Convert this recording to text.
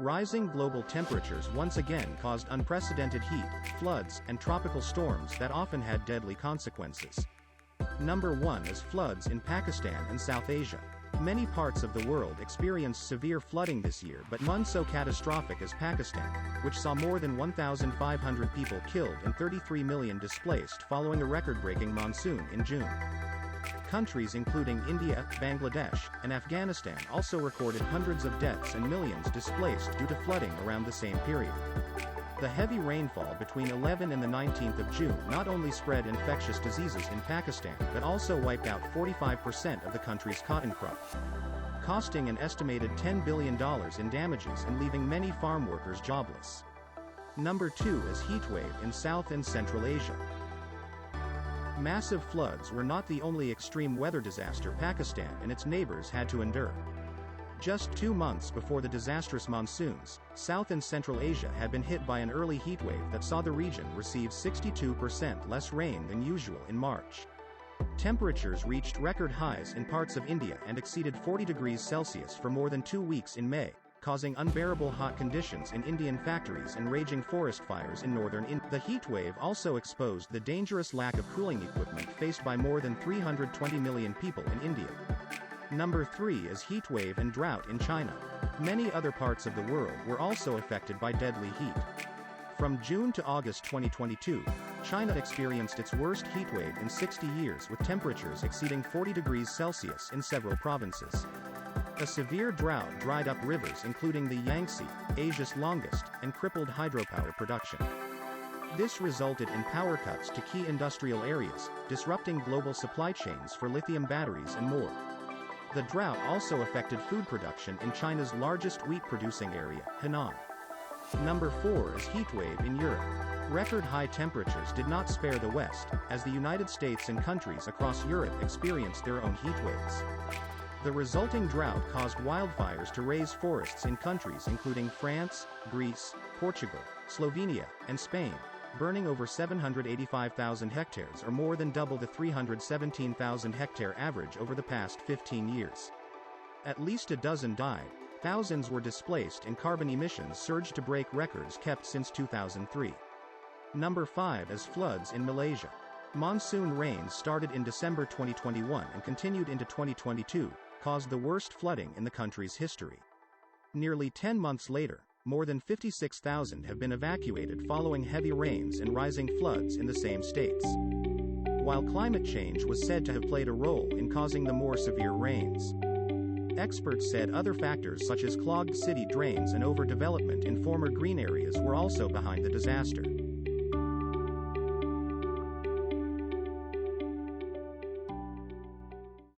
Rising global temperatures once again caused unprecedented heat, floods, and tropical storms that often had deadly consequences. Number 1 is floods in Pakistan and South Asia. Many parts of the world experienced severe flooding this year, but none so catastrophic as Pakistan, which saw more than 1,500 people killed and 33 million displaced following a record-breaking monsoon in June. Countries including India, Bangladesh, and Afghanistan also recorded hundreds of deaths and millions displaced due to flooding around the same period. The heavy rainfall between 11 and the 19th of June not only spread infectious diseases in Pakistan but also wiped out 45% of the country's cotton crop, costing an estimated $10 billion in damages and leaving many farm workers jobless. Number 2 is heatwave in South and Central Asia. Massive floods were not the only extreme weather disaster Pakistan and its neighbors had to endure. Just 2 months before the disastrous monsoons, South and Central Asia had been hit by an early heatwave that saw the region receive 62% less rain than usual in March. Temperatures reached record highs in parts of India and exceeded 40 degrees Celsius for more than 2 weeks in May, causing unbearable hot conditions in Indian factories and raging forest fires in northern India. The heatwave also exposed the dangerous lack of cooling equipment faced by more than 320 million people in India. Number 3 is heatwave and drought in China. Many other parts of the world were also affected by deadly heat. From June to August 2022, China experienced its worst heatwave in 60 years with temperatures exceeding 40 degrees Celsius in several provinces. A severe drought dried up rivers including the Yangtze, Asia's longest, and crippled hydropower production. This resulted in power cuts to key industrial areas, disrupting global supply chains for lithium batteries and more. The drought also affected food production in China's largest wheat-producing area, Henan. Number 4 is heatwave in Europe. Record high temperatures did not spare the West, as the United States and countries across Europe experienced their own heatwaves. The resulting drought caused wildfires to raze forests in countries including France, Greece, Portugal, Slovenia, and Spain, burning over 785,000 hectares or more than double the 317,000 hectare average over the past 15 years. At least a dozen died, thousands were displaced and carbon emissions surged to break records kept since 2003. Number 5 is floods in Malaysia. Monsoon rains started in December 2021 and continued into 2022, caused the worst flooding in the country's history. Nearly 10 months later, more than 56,000 have been evacuated following heavy rains and rising floods in the same states. While climate change was said to have played a role in causing the more severe rains, experts said other factors such as clogged city drains and overdevelopment in former green areas were also behind the disaster.